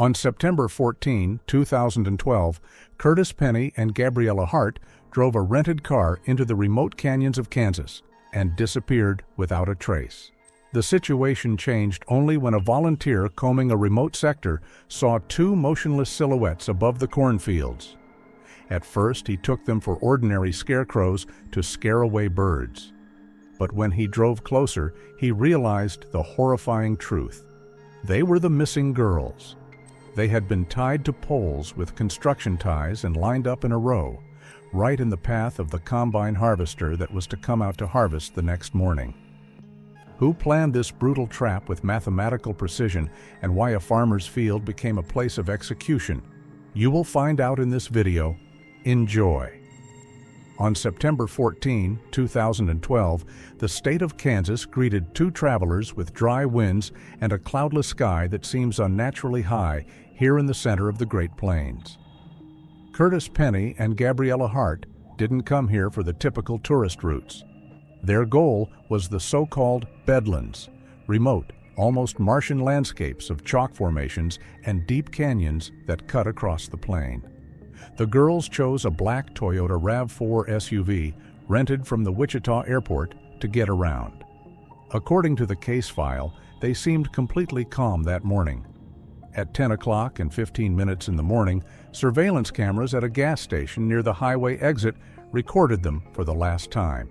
On September 14, 2012, Curtis Penny and Gabriella Hart drove a rented car into the remote canyons of Kansas and disappeared without a trace. The situation changed only when a volunteer combing a remote sector saw two motionless silhouettes above the cornfields. At first, he took them for ordinary scarecrows to scare away birds. But when he drove closer, he realized the horrifying truth. They were the missing girls. They had been tied to poles with construction ties and lined up in a row, right in the path of the combine harvester that was to come out to harvest the next morning. Who planned this brutal trap with mathematical precision, and why a farmer's field became a place of execution? You will find out in this video. Enjoy. On September 14, 2012, the state of Kansas greeted two travelers with dry winds and a cloudless sky that seems unnaturally high here in the center of the Great Plains. Curtis Penny and Gabriella Hart didn't come here for the typical tourist routes. Their goal was the so-called Bedlands, remote, almost Martian landscapes of chalk formations and deep canyons that cut across the plain. The girls chose a black Toyota RAV4 SUV rented from the Wichita airport to get around. According to the case file, they seemed completely calm that morning. At 10 o'clock and 15 minutes in the morning, surveillance cameras at a gas station near the highway exit recorded them for the last time.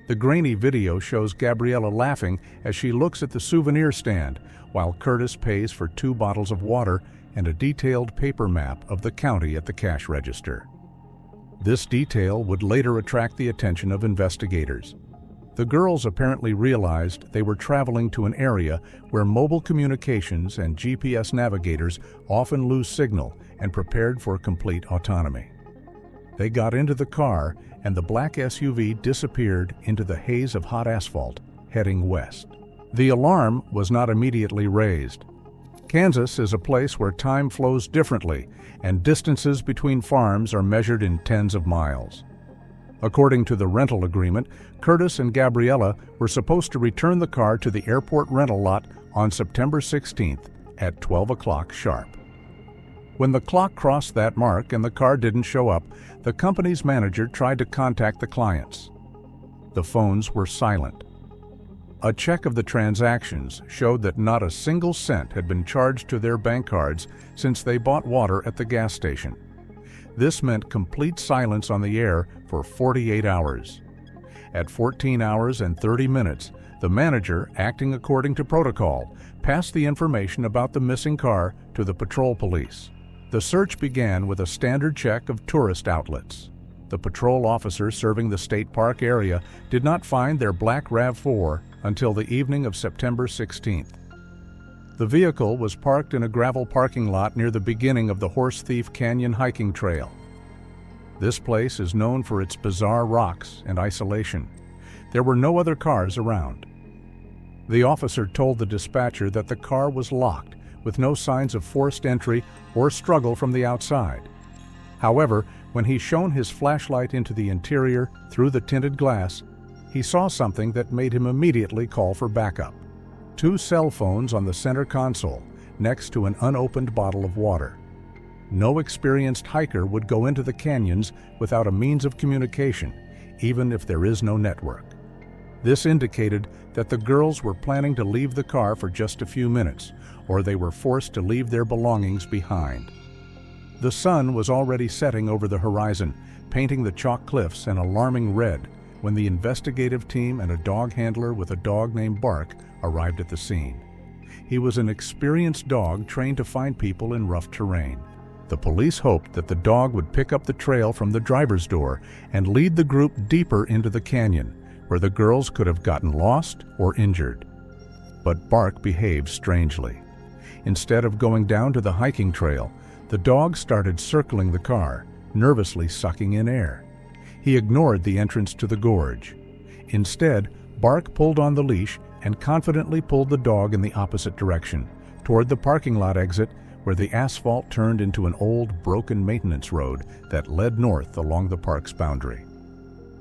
The grainy video shows Gabriella laughing as she looks at the souvenir stand, while Curtis pays for 2 bottles of water and a detailed paper map of the county at the cash register. This detail would later attract the attention of investigators. The girls apparently realized they were traveling to an area where mobile communications and GPS navigators often lose signal, and prepared for complete autonomy. They got into the car, and the black SUV disappeared into the haze of hot asphalt, heading west. The alarm was not immediately raised. Kansas is a place where time flows differently, and distances between farms are measured in tens of miles. According to the rental agreement, Curtis and Gabriella were supposed to return the car to the airport rental lot on September 16th at 12 o'clock sharp. When the clock crossed that mark and the car didn't show up, the company's manager tried to contact the clients. The phones were silent. A check of the transactions showed that not a single cent had been charged to their bank cards since they bought water at the gas station. This meant complete silence on the air for 48 hours. At 14 hours and 30 minutes, the manager, acting according to protocol, passed the information about the missing car to the patrol police. The search began with a standard check of tourist outlets. The patrol officer serving the state park area did not find their black RAV4 until the evening of September 16th. The vehicle was parked in a gravel parking lot near the beginning of the Horse Thief Canyon hiking trail. This place is known for its bizarre rocks and isolation. There were no other cars around. The officer told the dispatcher that the car was locked, with no signs of forced entry or struggle from the outside. However, when he shone his flashlight into the interior through the tinted glass, he saw something that made him immediately call for backup. 2 cell phones on the center console, next to an unopened bottle of water. No experienced hiker would go into the canyons without a means of communication, even if there is no network. This indicated that the girls were planning to leave the car for just a few minutes, or they were forced to leave their belongings behind. The sun was already setting over the horizon, painting the chalk cliffs an alarming red, when the investigative team and a dog handler with a dog named Bark arrived at the scene. He was an experienced dog trained to find people in rough terrain. The police hoped that the dog would pick up the trail from the driver's door and lead the group deeper into the canyon, where the girls could have gotten lost or injured. But Bark behaved strangely. Instead of going down to the hiking trail, the dog started circling the car, nervously sucking in air. He ignored the entrance to the gorge. Instead, Bark pulled on the leash and confidently pulled the dog in the opposite direction, toward the parking lot exit, where the asphalt turned into an old, broken maintenance road that led north along the park's boundary.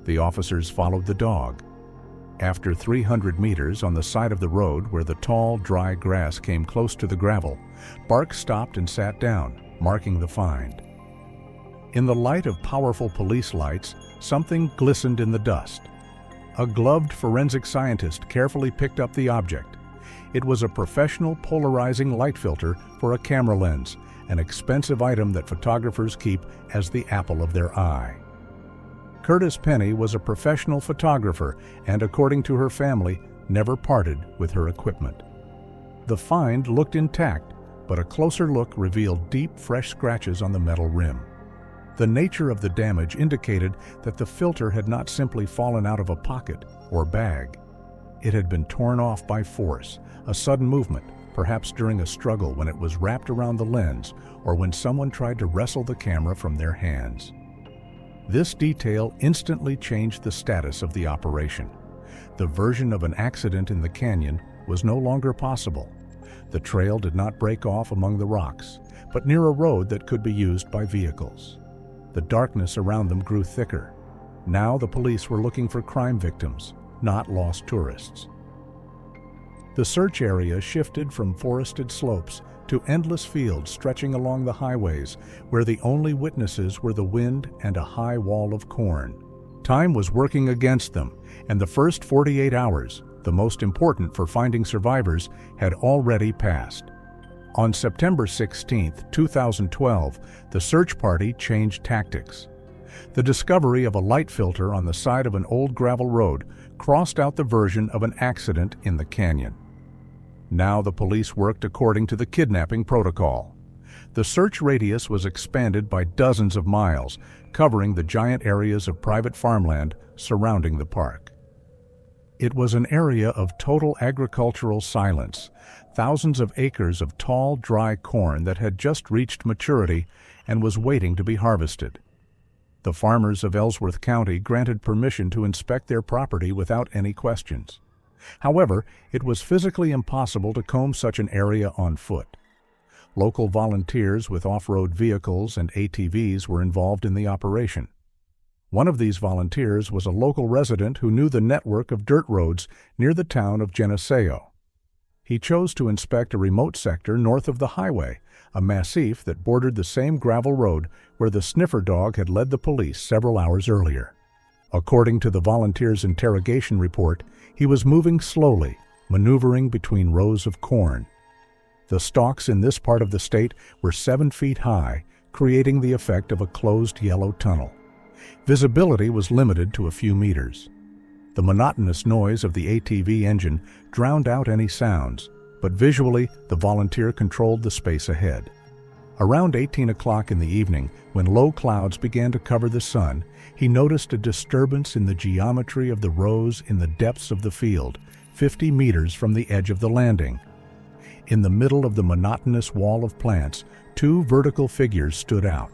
The officers followed the dog. After 300 meters on the side of the road where the tall, dry grass came close to the gravel, Bark stopped and sat down, marking the find. In the light of powerful police lights, something glistened in the dust. A gloved forensic scientist carefully picked up the object. It was a professional polarizing light filter for a camera lens, an expensive item that photographers keep as the apple of their eye. Curtis Penny was a professional photographer and, according to her family, never parted with her equipment. The find looked intact, but a closer look revealed deep, fresh scratches on the metal rim. The nature of the damage indicated that the filter had not simply fallen out of a pocket or bag. It had been torn off by force, a sudden movement, perhaps during a struggle when it was wrapped around the lens or when someone tried to wrestle the camera from their hands. This detail instantly changed the status of the operation. The version of an accident in the canyon was no longer possible. The trail did not break off among the rocks, but near a road that could be used by vehicles. The darkness around them grew thicker. Now the police were looking for crime victims, not lost tourists. The search area shifted from forested slopes to endless fields stretching along the highways, where the only witnesses were the wind and a high wall of corn. Time was working against them, and the first 48 hours, the most important for finding survivors, had already passed. On September 16, 2012, the search party changed tactics. The discovery of a light filter on the side of an old gravel road crossed out the version of an accident in the canyon. Now the police worked according to the kidnapping protocol. The search radius was expanded by dozens of miles, covering the giant areas of private farmland surrounding the park. It was an area of total agricultural silence, thousands of acres of tall, dry corn that had just reached maturity and was waiting to be harvested. The farmers of Ellsworth County granted permission to inspect their property without any questions. However, it was physically impossible to comb such an area on foot. Local volunteers with off-road vehicles and ATVs were involved in the operation. One of these volunteers was a local resident who knew the network of dirt roads near the town of Geneseo. He chose to inspect a remote sector north of the highway, a massif that bordered the same gravel road where the sniffer dog had led the police several hours earlier. According to the volunteer's interrogation report, he was moving slowly, maneuvering between rows of corn. The stalks in this part of the state were 7 feet high, creating the effect of a closed yellow tunnel. Visibility was limited to a few meters. The monotonous noise of the ATV engine drowned out any sounds, but visually the volunteer controlled the space ahead. Around 18 o'clock in the evening, when low clouds began to cover the sun, he noticed a disturbance in the geometry of the rows in the depths of the field, 50 meters from the edge of the landing. In the middle of the monotonous wall of plants, 2 vertical figures stood out.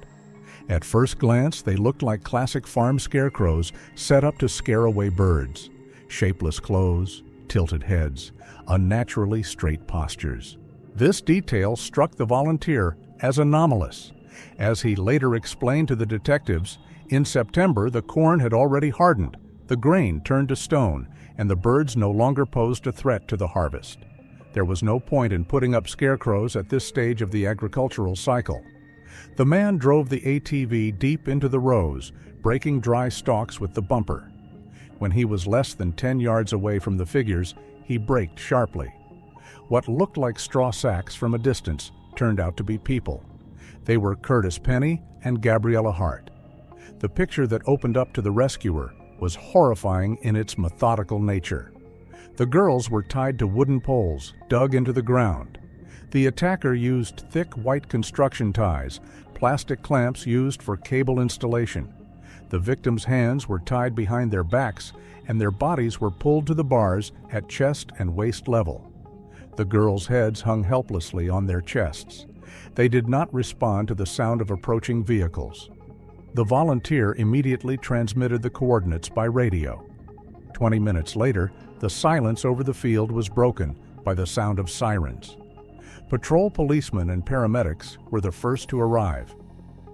At first glance, they looked like classic farm scarecrows set up to scare away birds. Shapeless clothes, tilted heads, unnaturally straight postures. This detail struck the volunteer as anomalous. As he later explained to the detectives, in September the corn had already hardened, the grain turned to stone, and the birds no longer posed a threat to the harvest. There was no point in putting up scarecrows at this stage of the agricultural cycle. The man drove the ATV deep into the rows, breaking dry stalks with the bumper. When he was less than 10 yards away from the figures, he braked sharply. What looked like straw sacks from a distance turned out to be people. They were Curtis Penny and Gabriella Hart. The picture that opened up to the rescuer was horrifying in its methodical nature. The girls were tied to wooden poles, dug into the ground. The attacker used thick white construction ties, plastic clamps used for cable installation. The victims' hands were tied behind their backs, and their bodies were pulled to the bars at chest and waist level. The girls' heads hung helplessly on their chests. They did not respond to the sound of approaching vehicles. The volunteer immediately transmitted the coordinates by radio. 20 minutes later, the silence over the field was broken by the sound of sirens. Patrol policemen and paramedics were the first to arrive.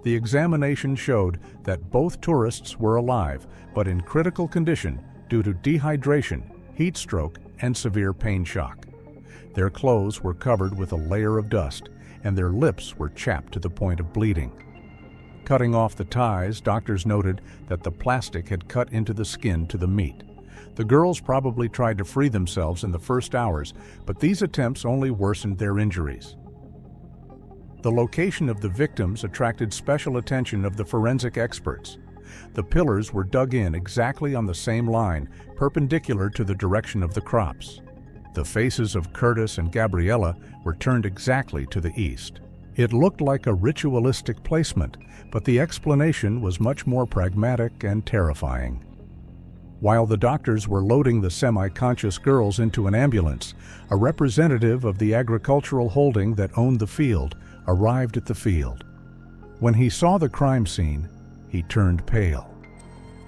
The examination showed that both tourists were alive, but in critical condition due to dehydration heat stroke, and severe pain shock. Their clothes were covered with a layer of dust, and their lips were chapped to the point of bleeding. Cutting off the ties, doctors noted that the plastic had cut into the skin to the meat. The girls probably tried to free themselves in the first hours, but these attempts only worsened their injuries. The location of the victims attracted special attention of the forensic experts. The pillars were dug in exactly on the same line, perpendicular to the direction of the crops. The faces of Curtis and Gabriella were turned exactly to the east. It looked like a ritualistic placement, but the explanation was much more pragmatic and terrifying. While the doctors were loading the semi-conscious girls into an ambulance, a representative of the agricultural holding that owned the field arrived at the field. When he saw the crime scene, he turned pale.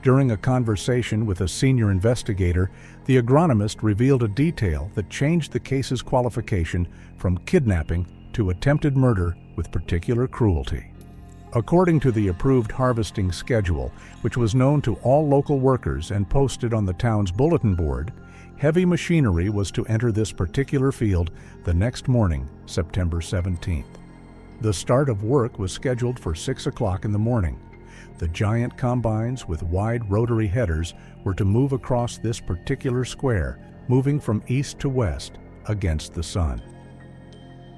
During a conversation with a senior investigator, the agronomist revealed a detail that changed the case's qualification from kidnapping to attempted murder with particular cruelty. According to the approved harvesting schedule, which was known to all local workers and posted on the town's bulletin board, heavy machinery was to enter this particular field the next morning, September 17th. The start of work was scheduled for 6 o'clock in the morning. The giant combines with wide rotary headers were to move across this particular square, moving from east to west against the sun.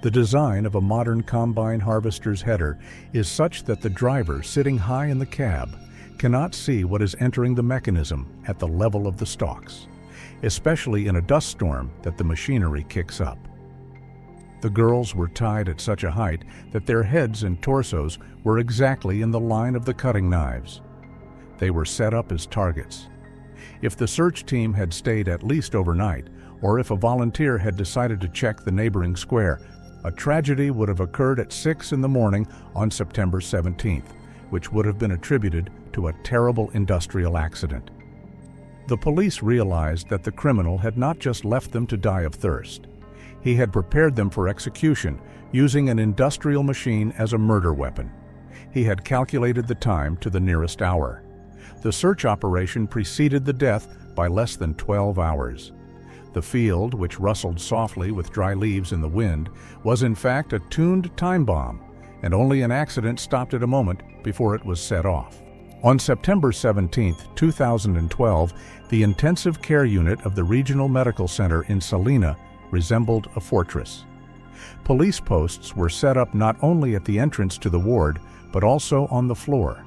The design of a modern combine harvester's header is such that the driver sitting high in the cab cannot see what is entering the mechanism at the level of the stalks, especially in a dust storm that the machinery kicks up. The girls were tied at such a height that their heads and torsos were exactly in the line of the cutting knives. They were set up as targets. If the search team had stayed at least overnight, or if a volunteer had decided to check the neighboring square, a tragedy would have occurred at 6 in the morning on September 17th, which would have been attributed to a terrible industrial accident. The police realized that the criminal had not just left them to die of thirst. He had prepared them for execution, using an industrial machine as a murder weapon. He had calculated the time to the nearest hour. The search operation preceded the death by less than 12 hours. The field, which rustled softly with dry leaves in the wind, was in fact a tuned time bomb, and only an accident stopped it a moment before it was set off. On September 17, 2012, the intensive care unit of the Regional Medical Center in Salina resembled a fortress. Police posts were set up not only at the entrance to the ward, but also on the floor.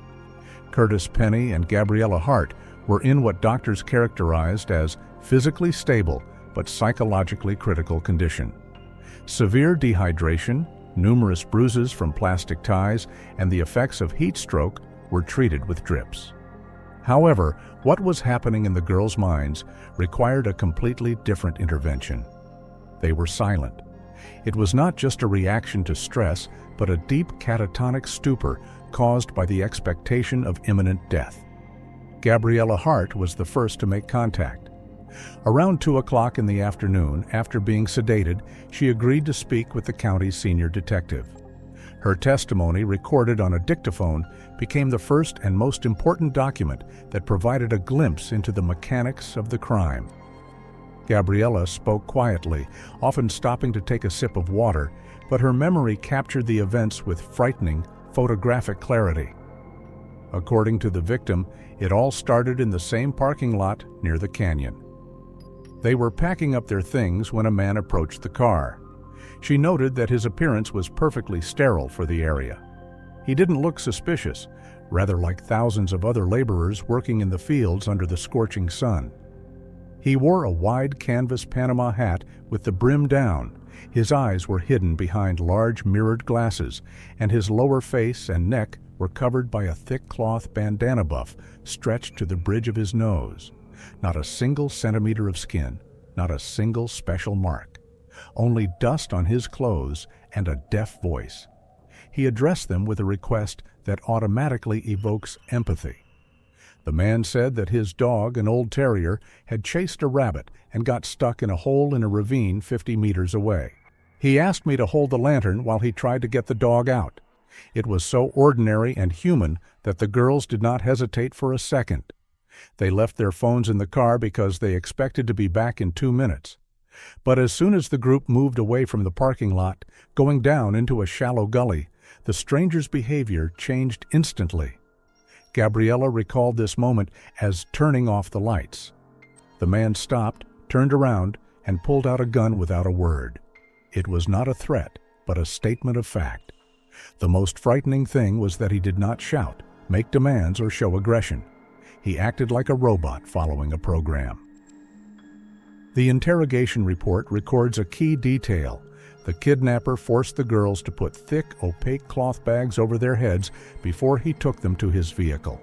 Curtis Penny and Gabriella Hart were in what doctors characterized as physically stable but psychologically critical condition. Severe dehydration, numerous bruises from plastic ties, and the effects of heat stroke were treated with drips. However, what was happening in the girls' minds required a completely different intervention. They were silent. It was not just a reaction to stress, but a deep catatonic stupor caused by the expectation of imminent death. Gabriella Hart was the first to make contact. Around 2 o'clock in the afternoon, after being sedated, she agreed to speak with the county's senior detective. Her testimony, recorded on a dictaphone, became the first and most important document that provided a glimpse into the mechanics of the crime. Gabriella spoke quietly, often stopping to take a sip of water, but her memory captured the events with frightening, photographic clarity. According to the victim, it all started in the same parking lot near the canyon. They were packing up their things when a man approached the car. She noted that his appearance was perfectly sterile for the area. He didn't look suspicious, rather like thousands of other laborers working in the fields under the scorching sun. He wore a wide canvas Panama hat with the brim down. His eyes were hidden behind large mirrored glasses, and his lower face and neck were covered by a thick cloth bandana buff stretched to the bridge of his nose. Not a single centimeter of skin, not a single special mark. Only dust on his clothes and a deaf voice. He addressed them with a request that automatically evokes empathy. The man said that his dog, an old terrier, had chased a rabbit and got stuck in a hole in a ravine 50 meters away. He asked me to hold the lantern while he tried to get the dog out. It was so ordinary and human that the girls did not hesitate for a second. They left their phones in the car because they expected to be back in 2 minutes. But as soon as the group moved away from the parking lot, going down into a shallow gully, the stranger's behavior changed instantly. Gabriella recalled this moment as turning off the lights. The man stopped, turned around, and pulled out a gun without a word. It was not a threat, but a statement of fact. The most frightening thing was that he did not shout, make demands, or show aggression. He acted like a robot following a program. The interrogation report records a key detail. The kidnapper forced the girls to put thick, opaque cloth bags over their heads before he took them to his vehicle.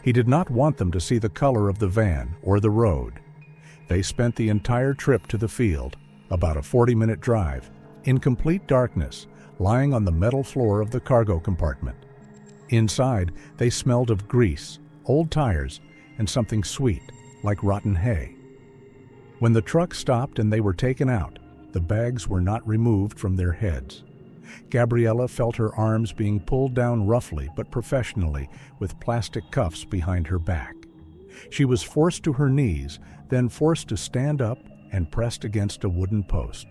He did not want them to see the color of the van or the road. They spent the entire trip to the field, about a 40-minute drive, in complete darkness, lying on the metal floor of the cargo compartment. Inside, they smelled of grease, old tires, and something sweet, like rotten hay. When the truck stopped and they were taken out, the bags were not removed from their heads. Gabriella felt her arms being pulled down roughly but professionally with plastic cuffs behind her back. She was forced to her knees, then forced to stand up and pressed against a wooden post.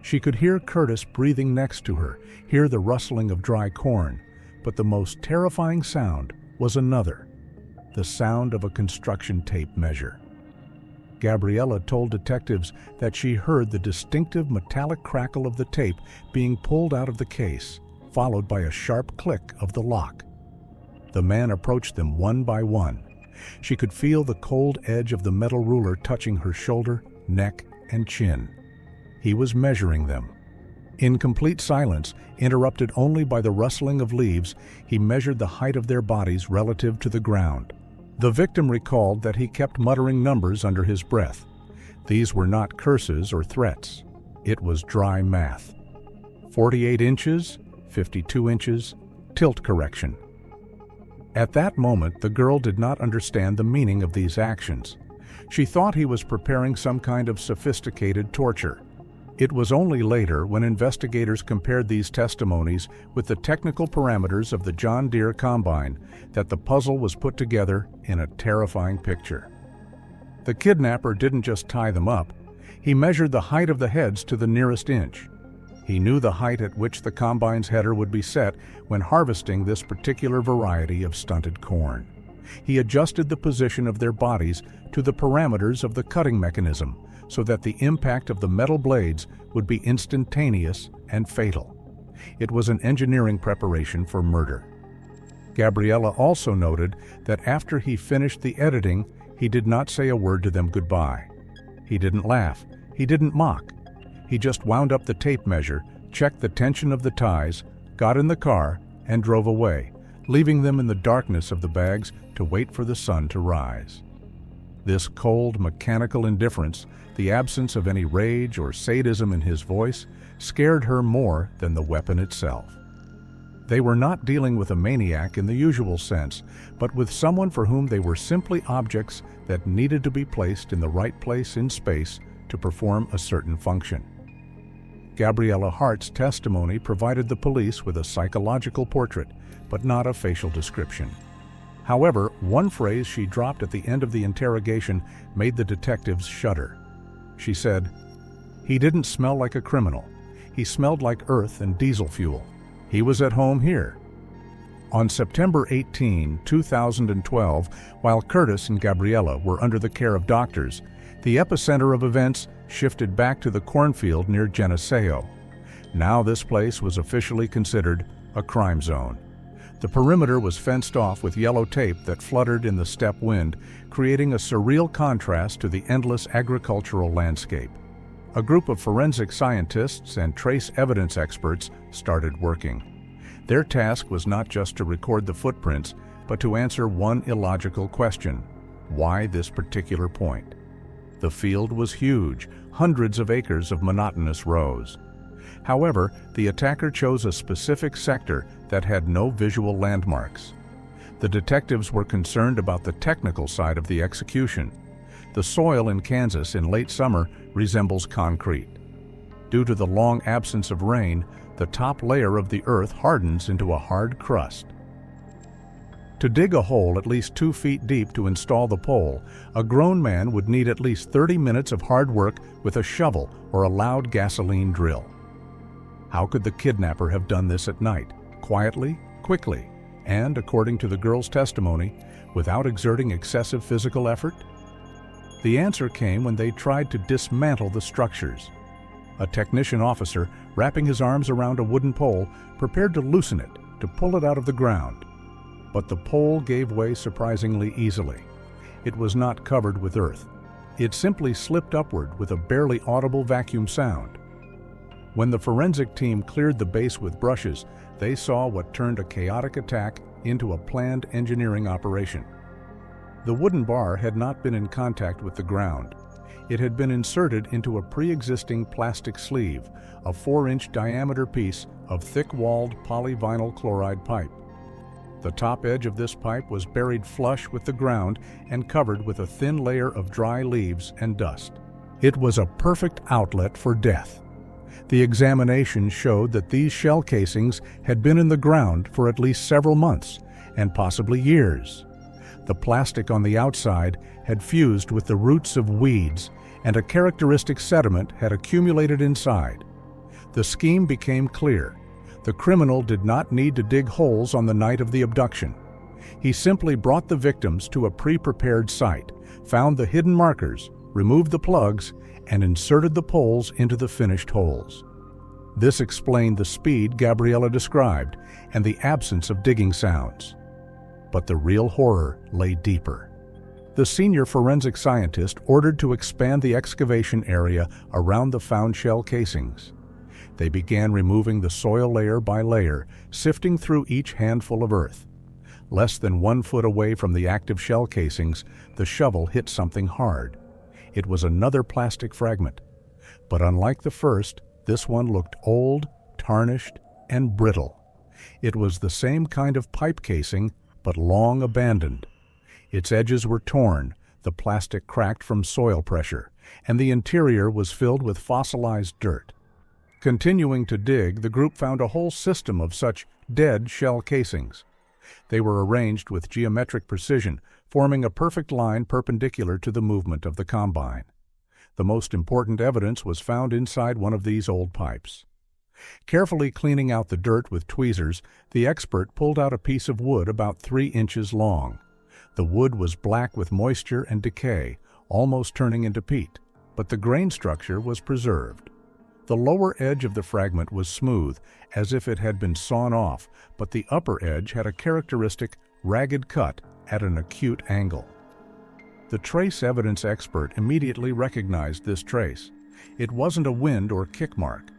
She could hear Curtis breathing next to her, hear the rustling of dry corn, but the most terrifying sound was another, the sound of a construction tape measure. Gabriella told detectives that she heard the distinctive metallic crackle of the tape being pulled out of the case, followed by a sharp click of the lock. The man approached them one by one. She could feel the cold edge of the metal ruler touching her shoulder, neck, and chin. He was measuring them. In complete silence, interrupted only by the rustling of leaves, he measured the height of their bodies relative to the ground. The victim recalled that he kept muttering numbers under his breath. These were not curses or threats. It was dry math. 48 inches, 52 inches, tilt correction. At that moment, the girl did not understand the meaning of these actions. She thought he was preparing some kind of sophisticated torture. It was only later, when investigators compared these testimonies with the technical parameters of the John Deere Combine, that the puzzle was put together in a terrifying picture. The kidnapper didn't just tie them up. He measured the height of the heads to the nearest inch. He knew the height at which the combine's header would be set when harvesting this particular variety of stunted corn. He adjusted the position of their bodies to the parameters of the cutting mechanism, so that the impact of the metal blades would be instantaneous and fatal. It was an engineering preparation for murder. Gabriella also noted that after he finished the editing, he did not say a word to them goodbye. He didn't laugh. He didn't mock. He just wound up the tape measure, checked the tension of the ties, got in the car, and drove away, leaving them in the darkness of the bags to wait for the sun to rise. This cold, mechanical indifference, the absence of any rage or sadism in his voice, scared her more than the weapon itself. They were not dealing with a maniac in the usual sense, but with someone for whom they were simply objects that needed to be placed in the right place in space to perform a certain function. Gabriella Hart's testimony provided the police with a psychological portrait, but not a facial description. However, one phrase she dropped at the end of the interrogation made the detectives shudder. She said, "He didn't smell like a criminal. He smelled like earth and diesel fuel. He was at home here." On September 18, 2012, while Curtis and Gabriella were under the care of doctors, the epicenter of events shifted back to the Cornfield near Geneseo. Now this place was officially considered a crime zone. The perimeter was fenced off with yellow tape that fluttered in the steppe wind, creating a surreal contrast to the endless agricultural landscape. A group of forensic scientists and trace evidence experts started working. Their task was not just to record the footprints, but to answer one illogical question: why this particular point? The field was huge, hundreds of acres of monotonous rows. However, the attacker chose a specific sector that had no visual landmarks. The detectives were concerned about the technical side of the execution. The soil in Kansas in late summer resembles concrete. Due to the long absence of rain, the top layer of the earth hardens into a hard crust. To dig a hole at least 2 feet deep to install the pole, a grown man would need at least 30 minutes of hard work with a shovel or a loud gasoline drill. How could the kidnapper have done this at night, quietly, quickly, and, according to the girl's testimony, without exerting excessive physical effort? The answer came when they tried to dismantle the structures. A technician officer, wrapping his arms around a wooden pole, prepared to loosen it, to pull it out of the ground. But the pole gave way surprisingly easily. It was not covered with earth. It simply slipped upward with a barely audible vacuum sound. When the forensic team cleared the base with brushes, they saw what turned a chaotic attack into a planned engineering operation. The wooden bar had not been in contact with the ground. It had been inserted into a pre-existing plastic sleeve, a 4-inch diameter piece of thick-walled polyvinyl chloride pipe. The top edge of this pipe was buried flush with the ground and covered with a thin layer of dry leaves and dust. It was a perfect outlet for death. The examination showed that these shell casings had been in the ground for at least several months, and possibly years. The plastic on the outside had fused with the roots of weeds, and a characteristic sediment had accumulated inside. The scheme became clear. The criminal did not need to dig holes on the night of the abduction. He simply brought the victims to a pre-prepared site, found the hidden markers, removed the plugs, and inserted the poles into the finished holes. This explained the speed Gabriella described and the absence of digging sounds. But the real horror lay deeper. The senior forensic scientist ordered to expand the excavation area around the found shell casings. They began removing the soil layer by layer, sifting through each handful of earth. Less than 1 foot away from the active shell casings, the shovel hit something hard. It was another plastic fragment. But unlike the first, this one looked old, tarnished, and brittle. It was the same kind of pipe casing, but long abandoned. Its edges were torn, the plastic cracked from soil pressure, and the interior was filled with fossilized dirt. Continuing to dig, the group found a whole system of such dead shell casings. They were arranged with geometric precision, forming a perfect line perpendicular to the movement of the combine. The most important evidence was found inside one of these old pipes. Carefully cleaning out the dirt with tweezers, the expert pulled out a piece of wood about 3 inches long. The wood was black with moisture and decay, almost turning into peat, but the grain structure was preserved. The lower edge of the fragment was smooth, as if it had been sawn off, but the upper edge had a characteristic, ragged cut at an acute angle. The trace evidence expert immediately recognized this trace. It wasn't a wind or kick mark.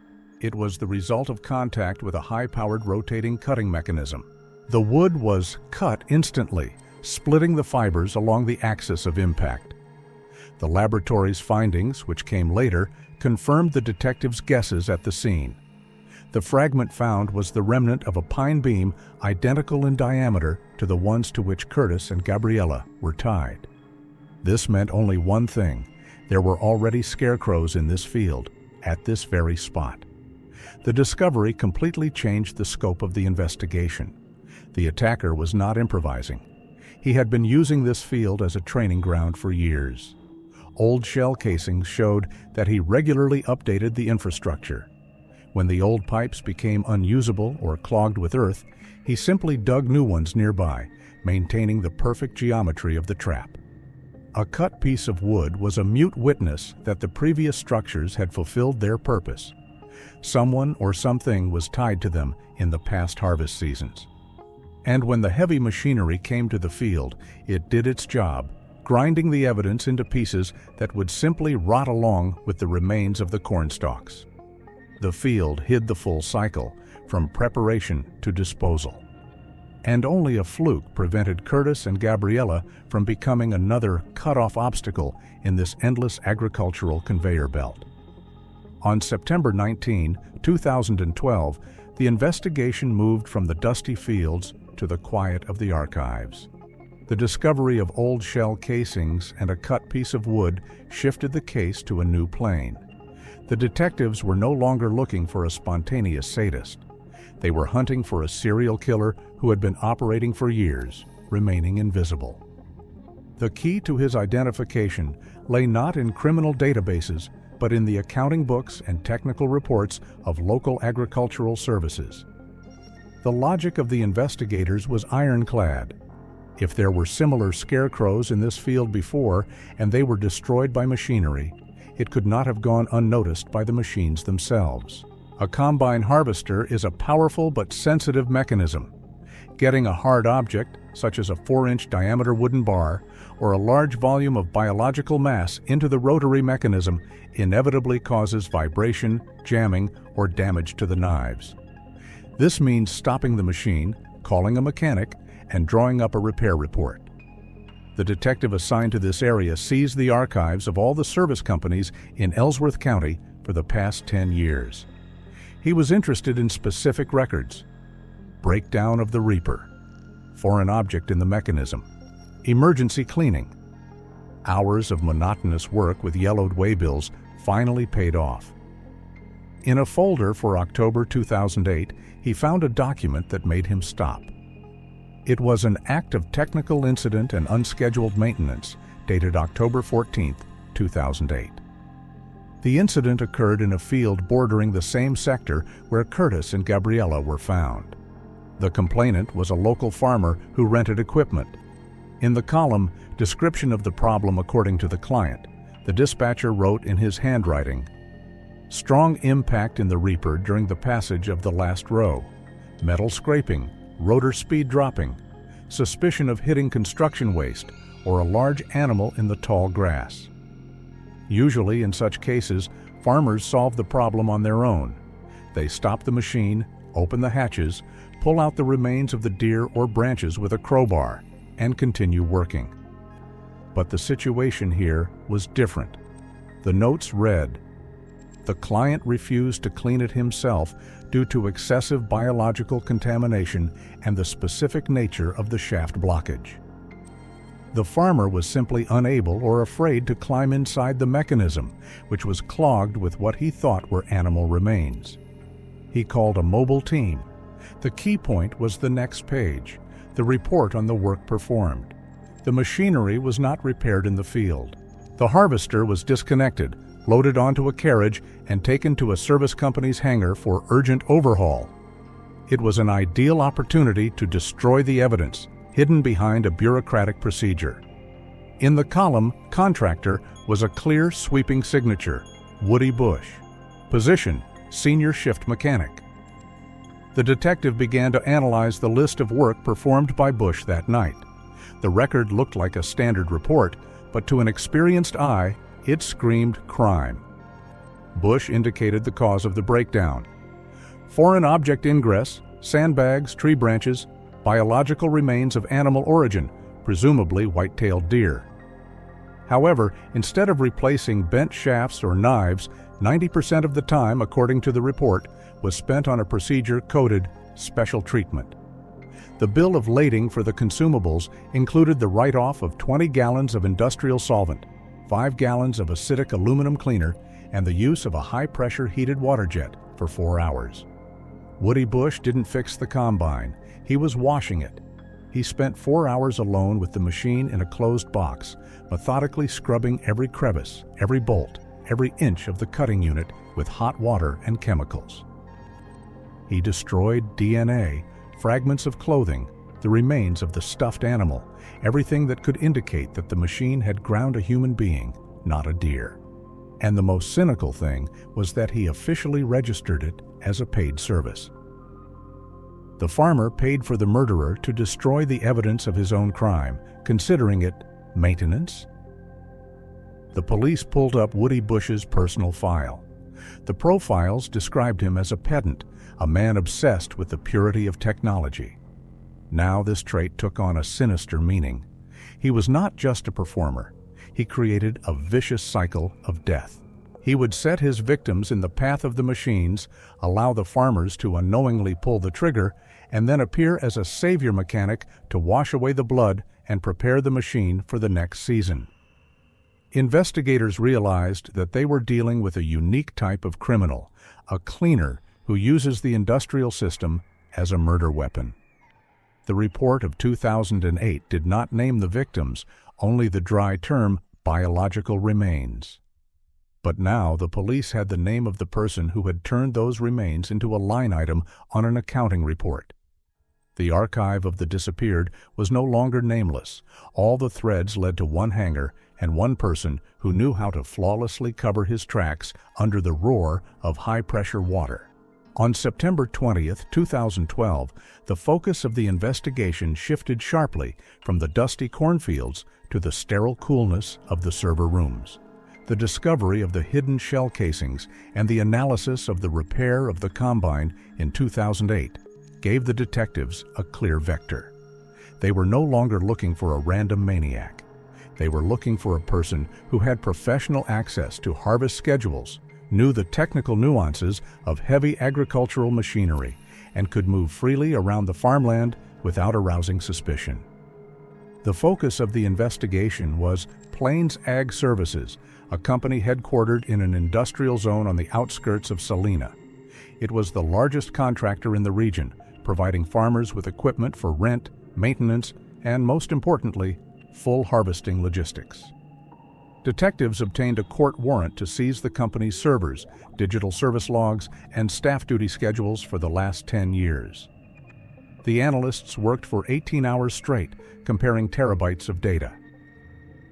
It was the result of contact with a high-powered rotating cutting mechanism. The wood was cut instantly, splitting the fibers along the axis of impact. The laboratory's findings, which came later, confirmed the detectives' guesses at the scene. The fragment found was the remnant of a pine beam identical in diameter to the ones to which Curtis and Gabriella were tied. This meant only one thing: there were already scarecrows in this field, at this very spot. The discovery completely changed the scope of the investigation. The attacker was not improvising. He had been using this field as a training ground for years. Old shell casings showed that he regularly updated the infrastructure. When the old pipes became unusable or clogged with earth, he simply dug new ones nearby, maintaining the perfect geometry of the trap. A cut piece of wood was a mute witness that the previous structures had fulfilled their purpose. Someone or something was tied to them in the past harvest seasons. And when the heavy machinery came to the field, it did its job, grinding the evidence into pieces that would simply rot along with the remains of the corn stalks. The field hid the full cycle, from preparation to disposal. And only a fluke prevented Curtis and Gabriella from becoming another cut-off obstacle in this endless agricultural conveyor belt. On September 19, 2012, the investigation moved from the dusty fields to the quiet of the archives. The discovery of old shell casings and a cut piece of wood shifted the case to a new plane. The detectives were no longer looking for a spontaneous sadist. They were hunting for a serial killer who had been operating for years, remaining invisible. The key to his identification lay not in criminal databases, but in the accounting books and technical reports of local agricultural services. The logic of the investigators was ironclad. If there were similar scarecrows in this field before and they were destroyed by machinery, it could not have gone unnoticed by the machines themselves. A combine harvester is a powerful but sensitive mechanism. Getting a hard object, such as a 4-inch diameter wooden bar, or a large volume of biological mass into the rotary mechanism inevitably causes vibration, jamming, or damage to the knives. This means stopping the machine, calling a mechanic, and drawing up a repair report. The detective assigned to this area seized the archives of all the service companies in Ellsworth County for the past 10 years. He was interested in specific records: breakdown of the reaper, foreign object in the mechanism, emergency cleaning. Hours of monotonous work with yellowed waybills finally paid off. In a folder for October 2008, he found a document that made him stop. It was an act of technical incident and unscheduled maintenance, dated October 14, 2008. The incident occurred in a field bordering the same sector where Curtis and Gabriella were found. The complainant was a local farmer who rented equipment. In the column, "Description of the problem according to the client," the dispatcher wrote in his handwriting, "Strong impact in the reaper during the passage of the last row. Metal scraping, rotor speed dropping, suspicion of hitting construction waste or a large animal in the tall grass." Usually, in such cases, farmers solve the problem on their own. They stop the machine, open the hatches, pull out the remains of the deer or branches with a crowbar, and continue working. But the situation here was different. The notes read, "The client refused to clean it himself due to excessive biological contamination and the specific nature of the shaft blockage." The farmer was simply unable or afraid to climb inside the mechanism, which was clogged with what he thought were animal remains. He called a mobile team. The key point was the next page, the report on the work performed. The machinery was not repaired in the field. The harvester was disconnected, loaded onto a carriage, and taken to a service company's hangar for urgent overhaul. It was an ideal opportunity to destroy the evidence, hidden behind a bureaucratic procedure. In the column, "Contractor," was a clear, sweeping signature, Woody Bush. Position, Senior Shift Mechanic. The detective began to analyze the list of work performed by Bush that night. The record looked like a standard report, but to an experienced eye, it screamed crime. Bush indicated the cause of the breakdown: foreign object ingress, sandbags, tree branches, biological remains of animal origin, presumably white-tailed deer. However, instead of replacing bent shafts or knives, 90% of the time, according to the report, was spent on a procedure coded special treatment. The bill of lading for the consumables included the write-off of 20 gallons of industrial solvent, 5 gallons of acidic aluminum cleaner, and the use of a high-pressure heated water jet for 4 hours. Woody Bush didn't fix the combine. He was washing it. He spent 4 hours alone with the machine in a closed box, methodically scrubbing every crevice, every bolt, every inch of the cutting unit with hot water and chemicals. He destroyed DNA, fragments of clothing, the remains of the stuffed animal, everything that could indicate that the machine had ground a human being, not a deer. And the most cynical thing was that he officially registered it as a paid service. The farmer paid for the murderer to destroy the evidence of his own crime, considering it maintenance. The police pulled up Woody Bush's personal file. The profiles described him as a pedant, a man obsessed with the purity of technology. Now this trait took on a sinister meaning. He was not just a performer. He created a vicious cycle of death. He would set his victims in the path of the machines, allow the farmers to unknowingly pull the trigger, and then appear as a savior mechanic to wash away the blood and prepare the machine for the next season. Investigators realized that they were dealing with a unique type of criminal, a cleaner who uses the industrial system as a murder weapon. The report of 2008 did not name the victims, only the dry term biological remains. But now the police had the name of the person who had turned those remains into a line item on an accounting report. The archive of the disappeared was no longer nameless. All the threads led to one hanger and one person who knew how to flawlessly cover his tracks under the roar of high-pressure water. On September 20th, 2012, the focus of the investigation shifted sharply from the dusty cornfields to the sterile coolness of the server rooms. The discovery of the hidden shell casings and the analysis of the repair of the combine in 2008 gave the detectives a clear vector. They were no longer looking for a random maniac. They were looking for a person who had professional access to harvest schedules, knew the technical nuances of heavy agricultural machinery, and could move freely around the farmland without arousing suspicion. The focus of the investigation was Plains Ag Services, a company headquartered in an industrial zone on the outskirts of Salina. It was the largest contractor in the region, providing farmers with equipment for rent, maintenance, and most importantly, full harvesting logistics. Detectives obtained a court warrant to seize the company's servers, digital service logs, and staff duty schedules for the last 10 years. The analysts worked for 18 hours straight, comparing terabytes of data.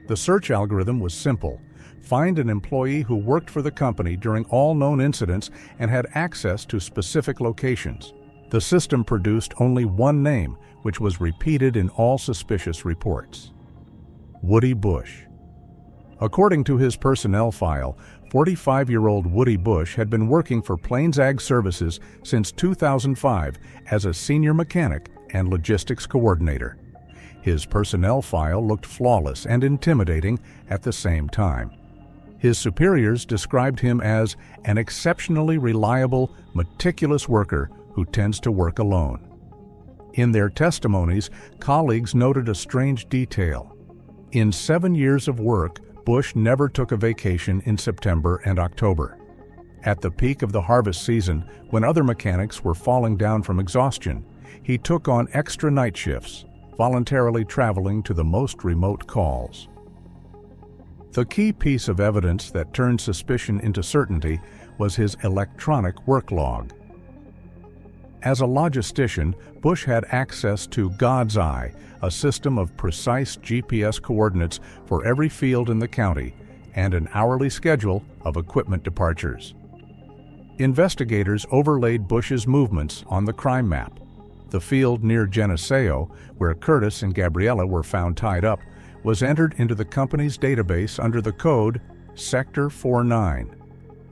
The search algorithm was simple. Find an employee who worked for the company during all known incidents and had access to specific locations. The system produced only one name, which was repeated in all suspicious reports: Woody Bush. According to his personnel file, 45-year-old Woody Bush had been working for Plains Ag Services since 2005 as a senior mechanic and logistics coordinator. His personnel file looked flawless and intimidating at the same time. His superiors described him as an exceptionally reliable, meticulous worker who tends to work alone. In their testimonies, colleagues noted a strange detail. In 7 years of work, Bush never took a vacation in September and October. At the peak of the harvest season, when other mechanics were falling down from exhaustion, he took on extra night shifts, voluntarily traveling to the most remote calls. The key piece of evidence that turned suspicion into certainty was his electronic work log. As a logistician, Bush had access to God's Eye, a system of precise GPS coordinates for every field in the county, and an hourly schedule of equipment departures. Investigators overlaid Bush's movements on the crime map. The field near Geneseo, where Curtis and Gabriella were found tied up, was entered into the company's database under the code Sector 49.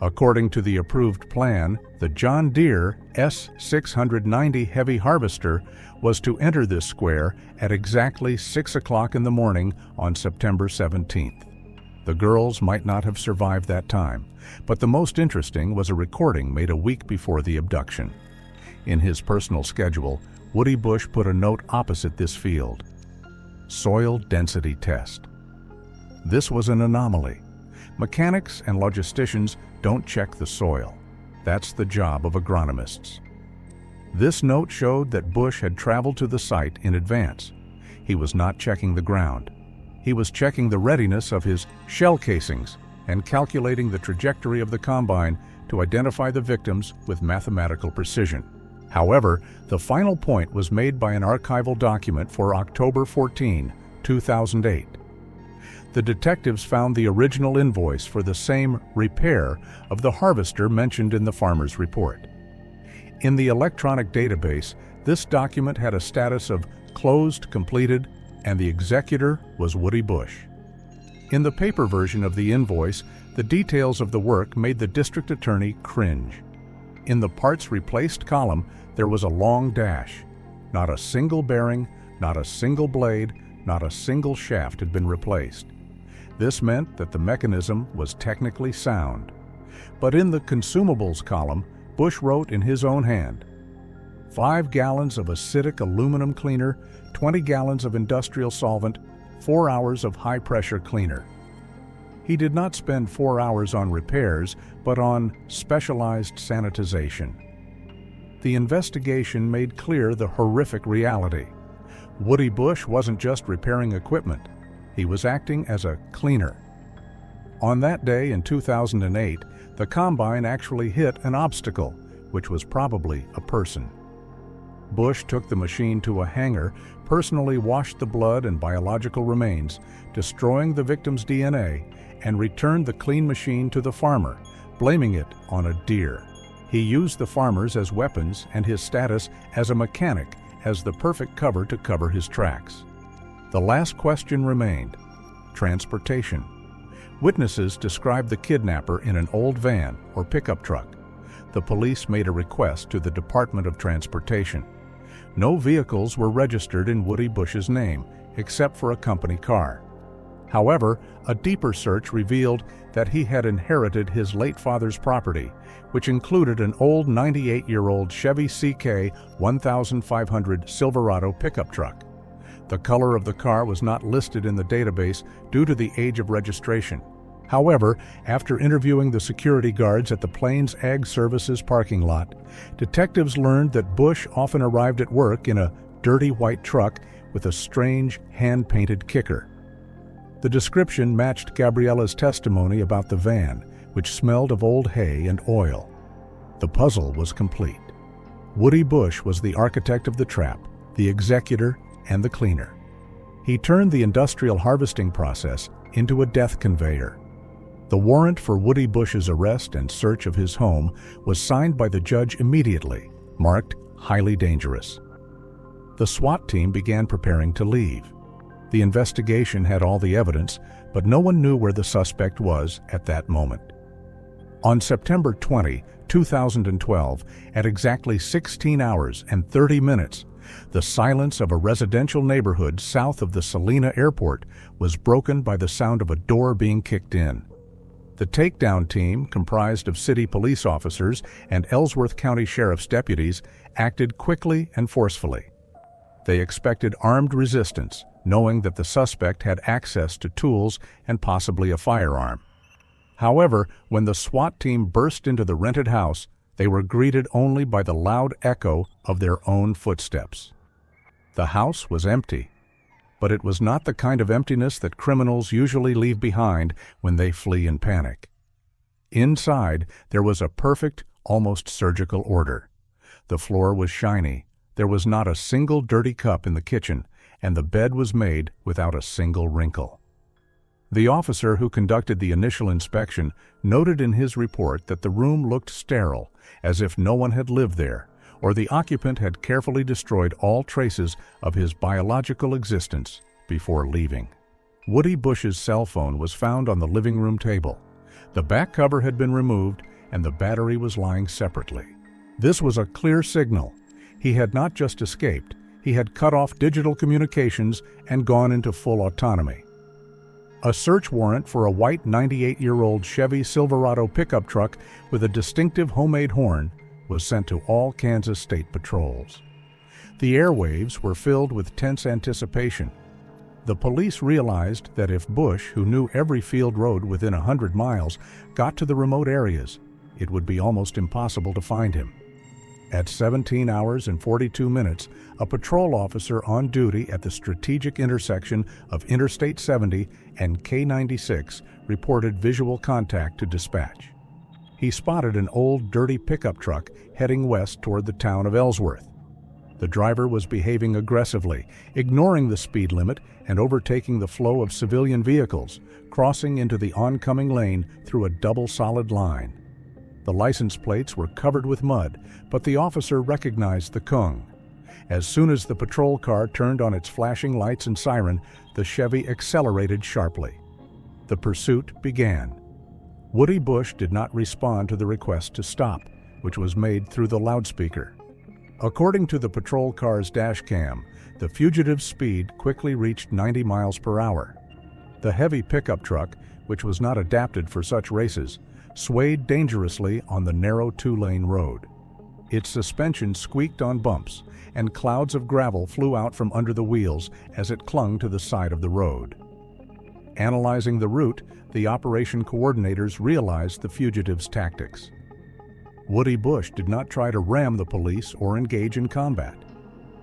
According to the approved plan, the John Deere S690 heavy harvester was to enter this square at exactly 6 o'clock in the morning on September 17th. The girls might not have survived that time, but the most interesting was a recording made a week before the abduction. In his personal schedule, Woody Bush put a note opposite this field: Soil Density Test. This was an anomaly. Mechanics and logisticians don't check the soil. That's the job of agronomists. This note showed that Bush had traveled to the site in advance. He was not checking the ground. He was checking the readiness of his shell casings and calculating the trajectory of the combine to identify the victims with mathematical precision. However, the final point was made by an archival document for October 14, 2008. The detectives found the original invoice for the same repair of the harvester mentioned in the farmer's report. In the electronic database, this document had a status of closed completed, and the executor was Woody Bush. In the paper version of the invoice, the details of the work made the district attorney cringe. In the parts replaced column, there was a long dash. Not a single bearing, not a single blade, not a single shaft had been replaced. This meant that the mechanism was technically sound. But in the consumables column, Bush wrote in his own hand, 5 gallons of acidic aluminum cleaner, 20 gallons of industrial solvent, 4 hours of high-pressure cleaner. He did not spend 4 hours on repairs, but on specialized sanitization. The investigation made clear the horrific reality. Woody Bush wasn't just repairing equipment, he was acting as a cleaner. On that day in 2008, the combine actually hit an obstacle, which was probably a person. Bush took the machine to a hangar, personally washed the blood and biological remains, destroying the victim's DNA, and returned the clean machine to the farmer, blaming it on a deer. He used the farmers as weapons and his status as a mechanic as the perfect cover to cover his tracks. The last question remained: transportation. Witnesses described the kidnapper in an old van or pickup truck. The police made a request to the Department of Transportation. No vehicles were registered in Woody Bush's name, except for a company car. However, a deeper search revealed that he had inherited his late father's property, which included an old 98-year-old Chevy CK 1500 Silverado pickup truck. The color of the car was not listed in the database due to the age of registration. However, after interviewing the security guards at the Plains Ag Services parking lot, detectives learned that Bush often arrived at work in a dirty white truck with a strange hand-painted kicker. The description matched Gabriella's testimony about the van, which smelled of old hay and oil. The puzzle was complete. Woody Bush was the architect of the trap, the executor, and the cleaner. He turned the industrial harvesting process into a death conveyor. The warrant for Woody Bush's arrest and search of his home was signed by the judge immediately, marked highly dangerous. The SWAT team began preparing to leave. The investigation had all the evidence, but no one knew where the suspect was at that moment. On September 20, 2012, at exactly 16 hours and 30 minutes, the silence of a residential neighborhood south of the Salina Airport was broken by the sound of a door being kicked in. The takedown team, comprised of city police officers and Ellsworth County Sheriff's deputies, acted quickly and forcefully. They expected armed resistance, knowing that the suspect had access to tools and possibly a firearm. However, when the SWAT team burst into the rented house, they were greeted only by the loud echo of their own footsteps. The house was empty, but it was not the kind of emptiness that criminals usually leave behind when they flee in panic. Inside, there was a perfect, almost surgical order. The floor was shiny, there was not a single dirty cup in the kitchen, and the bed was made without a single wrinkle. The officer who conducted the initial inspection noted in his report that the room looked sterile, as if no one had lived there, or the occupant had carefully destroyed all traces of his biological existence before leaving. Woody Bush's cell phone was found on the living room table. The back cover had been removed, and the battery was lying separately. This was a clear signal. He had not just escaped, he had cut off digital communications and gone into full autonomy. A search warrant for a white 98-year-old Chevy Silverado pickup truck with a distinctive homemade horn was sent to all Kansas state patrols. The airwaves were filled with tense anticipation. The police realized that if Bush, who knew every field road within 100 miles, got to the remote areas, it would be almost impossible to find him. At 17 hours and 42 minutes, a patrol officer on duty at the strategic intersection of Interstate 70 and K96 reported visual contact to dispatch. He spotted an old, dirty pickup truck heading west toward the town of Ellsworth. The driver was behaving aggressively, ignoring the speed limit and overtaking the flow of civilian vehicles, crossing into the oncoming lane through a double solid line. The license plates were covered with mud, but the officer recognized the Kung. As soon as the patrol car turned on its flashing lights and siren, the Chevy accelerated sharply. The pursuit began. Woody Bush did not respond to the request to stop, which was made through the loudspeaker. According to the patrol car's dash cam, the fugitive's speed quickly reached 90 miles per hour. The heavy pickup truck, which was not adapted for such races, swayed dangerously on the narrow two-lane road. Its suspension squeaked on bumps, and clouds of gravel flew out from under the wheels as it clung to the side of the road. Analyzing the route, the operation coordinators realized the fugitive's tactics. Woody Bush did not try to ram the police or engage in combat.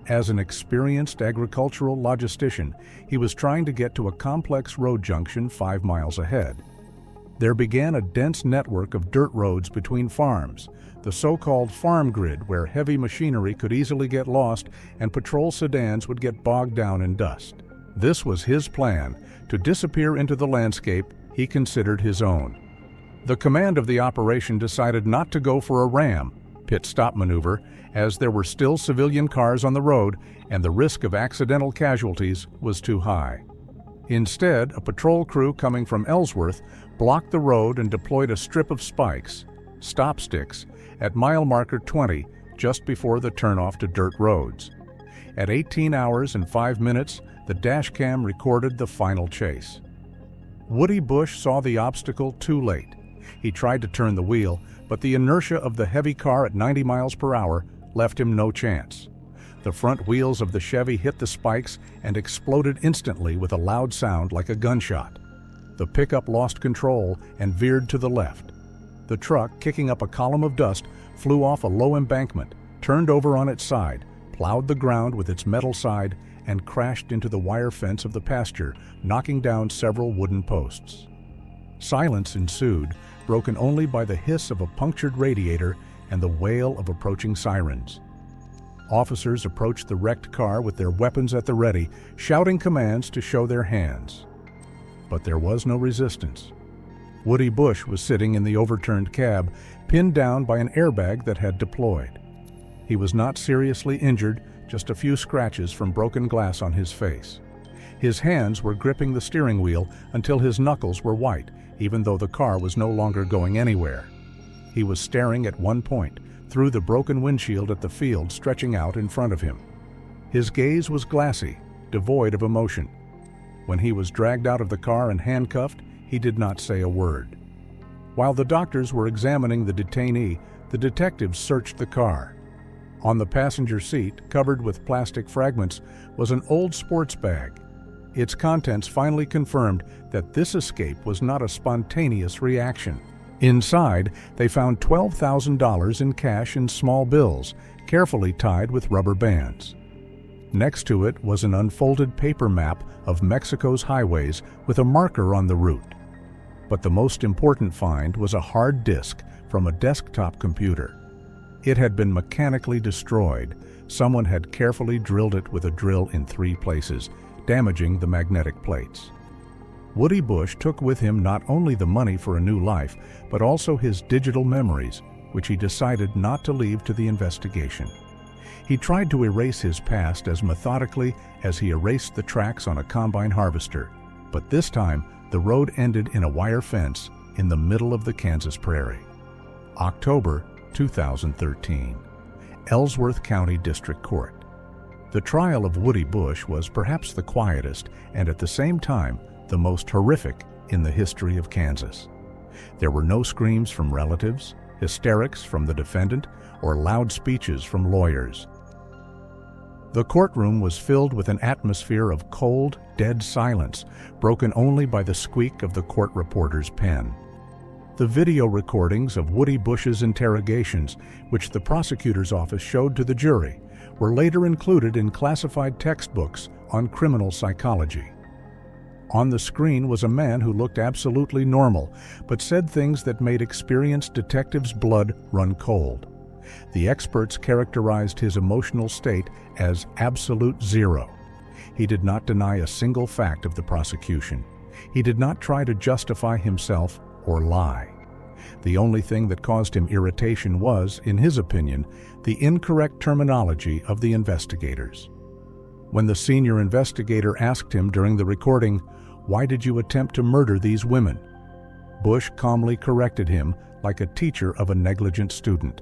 As an experienced agricultural logistician, he was trying to get to a complex road junction 5 miles ahead. There began a dense network of dirt roads between farms, the so-called farm grid, where heavy machinery could easily get lost and patrol sedans would get bogged down in dust. This was his plan, to disappear into the landscape he considered his own. The command of the operation decided not to go for a ram, pit-stop maneuver, as there were still civilian cars on the road and the risk of accidental casualties was too high. Instead, a patrol crew coming from Ellsworth blocked the road and deployed a strip of spikes, stop sticks, at mile marker 20, just before the turnoff to dirt roads. At 18 hours and 5 minutes, the dashcam recorded the final chase. Woody Bush saw the obstacle too late. He tried to turn the wheel, but the inertia of the heavy car at 90 miles per hour left him no chance. The front wheels of the Chevy hit the spikes and exploded instantly with a loud sound like a gunshot. The pickup lost control and veered to the left. The truck, kicking up a column of dust, flew off a low embankment, turned over on its side, plowed the ground with its metal side, and crashed into the wire fence of the pasture, knocking down several wooden posts. Silence ensued, broken only by the hiss of a punctured radiator and the wail of approaching sirens. Officers approached the wrecked car with their weapons at the ready, shouting commands to show their hands. But there was no resistance. Woody Bush was sitting in the overturned cab, pinned down by an airbag that had deployed. He was not seriously injured, just a few scratches from broken glass on his face. His hands were gripping the steering wheel until his knuckles were white, even though the car was no longer going anywhere. He was staring at one point, through the broken windshield at the field stretching out in front of him. His gaze was glassy, devoid of emotion. When he was dragged out of the car and handcuffed, he did not say a word. While the doctors were examining the detainee, the detectives searched the car. On the passenger seat, covered with plastic fragments, was an old sports bag. Its contents finally confirmed that this escape was not a spontaneous reaction. Inside, they found $12,000 in cash and small bills, carefully tied with rubber bands. Next to it was an unfolded paper map of Mexico's highways with a marker on the route. But the most important find was a hard disk from a desktop computer. It had been mechanically destroyed. Someone had carefully drilled it with a drill in 3 places, damaging the magnetic plates. Woody Bush took with him not only the money for a new life, but also his digital memories, which he decided not to leave to the investigation. He tried to erase his past as methodically as he erased the tracks on a combine harvester, but this time the road ended in a wire fence in the middle of the Kansas prairie. October 2013, Ellsworth County District Court. The trial of Woody Bush was perhaps the quietest and at the same time the most horrific in the history of Kansas. There were no screams from relatives, hysterics from the defendant, or loud speeches from lawyers. The courtroom was filled with an atmosphere of cold, dead silence, broken only by the squeak of the court reporter's pen. The video recordings of Woody Bush's interrogations, which the prosecutor's office showed to the jury, were later included in classified textbooks on criminal psychology. On the screen was a man who looked absolutely normal, but said things that made experienced detectives' blood run cold. The experts characterized his emotional state as absolute zero. He did not deny a single fact of the prosecution. He did not try to justify himself or lie. The only thing that caused him irritation was, in his opinion, the incorrect terminology of the investigators. When the senior investigator asked him during the recording, "Why did you attempt to murder these women?" Bush calmly corrected him like a teacher of a negligent student.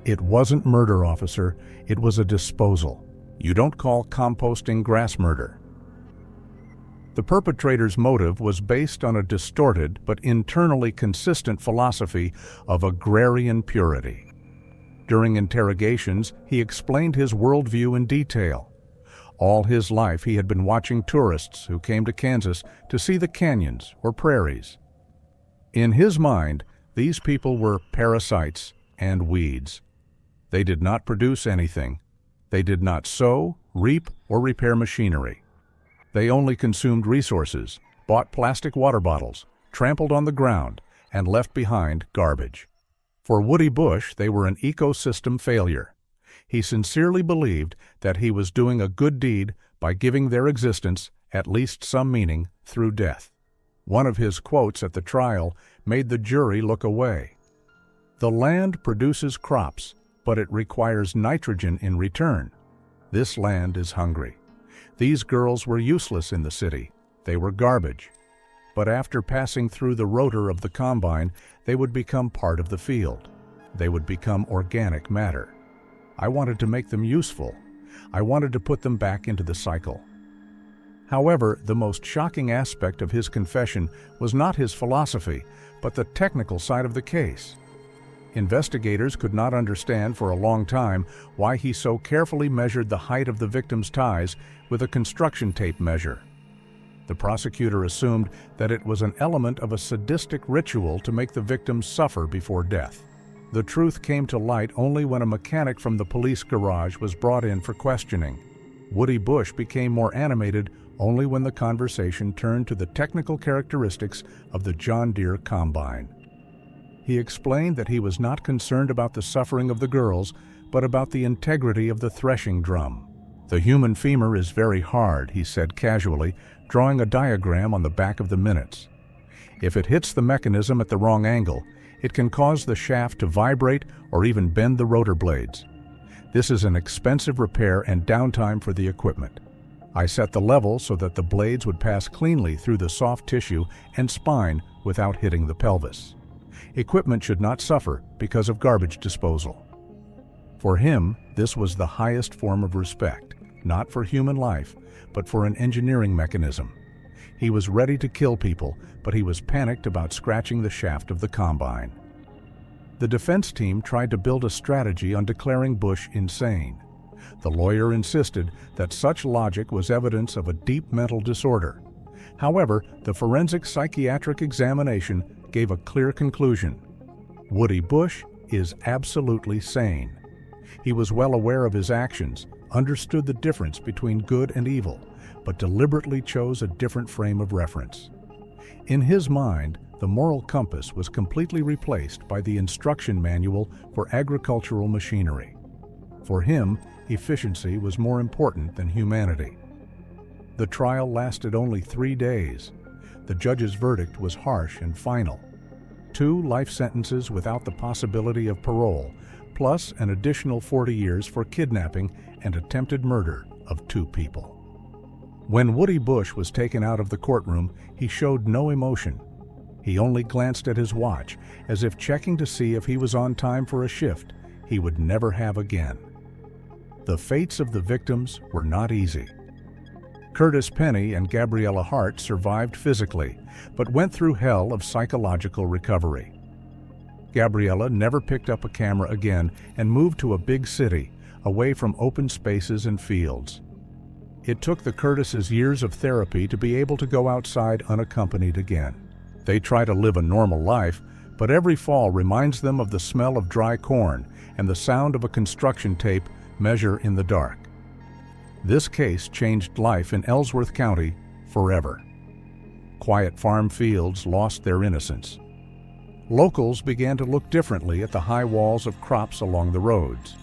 "It wasn't murder, officer. It was a disposal. You don't call composting grass murder." The perpetrator's motive was based on a distorted but internally consistent philosophy of agrarian purity. During interrogations, he explained his worldview in detail. All his life he had been watching tourists who came to Kansas to see the canyons or prairies. In his mind, these people were parasites and weeds. They did not produce anything. They did not sow, reap, or repair machinery. They only consumed resources, bought plastic water bottles, trampled on the ground, and left behind garbage. For Woody Bush, they were an ecosystem failure. He sincerely believed that he was doing a good deed by giving their existence at least some meaning through death. One of his quotes at the trial made the jury look away. "The land produces crops, but it requires nitrogen in return. This land is hungry. These girls were useless in the city. They were garbage. But after passing through the rotor of the combine, they would become part of the field. They would become organic matter. I wanted to make them useful. I wanted to put them back into the cycle." However, the most shocking aspect of his confession was not his philosophy, but the technical side of the case. Investigators could not understand for a long time why he so carefully measured the height of the victim's ties with a construction tape measure. The prosecutor assumed that it was an element of a sadistic ritual to make the victims suffer before death. The truth came to light only when a mechanic from the police garage was brought in for questioning. Woody Bush became more animated only when the conversation turned to the technical characteristics of the John Deere combine. He explained that he was not concerned about the suffering of the girls, but about the integrity of the threshing drum. "The human femur is very hard," he said casually, drawing a diagram on the back of the minutes. "If it hits the mechanism at the wrong angle, it can cause the shaft to vibrate or even bend the rotor blades. This is an expensive repair and downtime for the equipment. I set the level so that the blades would pass cleanly through the soft tissue and spine without hitting the pelvis. Equipment should not suffer because of garbage disposal." For him, this was the highest form of respect, not for human life, but for an engineering mechanism. He was ready to kill people, but he was panicked about scratching the shaft of the combine. The defense team tried to build a strategy on declaring Bush insane. The lawyer insisted that such logic was evidence of a deep mental disorder. However, the forensic psychiatric examination gave a clear conclusion. Woody Bush is absolutely sane. He was well aware of his actions, understood the difference between good and evil, but deliberately chose a different frame of reference. In his mind, the moral compass was completely replaced by the instruction manual for agricultural machinery. For him, efficiency was more important than humanity. The trial lasted only 3 days. The judge's verdict was harsh and final. 2 life sentences without the possibility of parole, plus an additional 40 years for kidnapping and attempted murder of 2 people. When Woody Bush was taken out of the courtroom, he showed no emotion. He only glanced at his watch, as if checking to see if he was on time for a shift he would never have again. The fates of the victims were not easy. Curtis Penny and Gabriella Hart survived physically, but went through hell of psychological recovery. Gabriella never picked up a camera again and moved to a big city, away from open spaces and fields. It took the Curtises years of therapy to be able to go outside unaccompanied again. They try to live a normal life, but every fall reminds them of the smell of dry corn and the sound of a construction tape measure in the dark. This case changed life in Ellsworth County forever. Quiet farm fields lost their innocence. Locals began to look differently at the high walls of crops along the roads.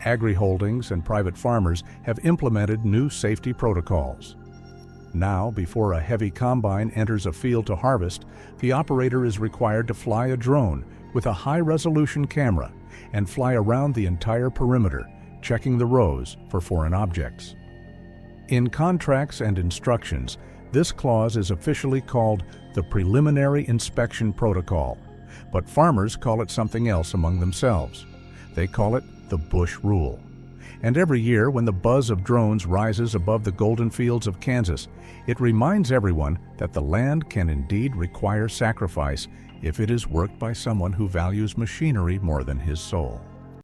Agri-holdings and private farmers have implemented new safety protocols. Now, before a heavy combine enters a field to harvest, the operator is required to fly a drone with a high-resolution camera and fly around the entire perimeter, checking the rows for foreign objects. In contracts and instructions, this clause is officially called the Preliminary Inspection Protocol, but farmers call it something else among themselves. They call it the Bush Rule. And every year, when the buzz of drones rises above the golden fields of Kansas, it reminds everyone that the land can indeed require sacrifice if it is worked by someone who values machinery more than his soul.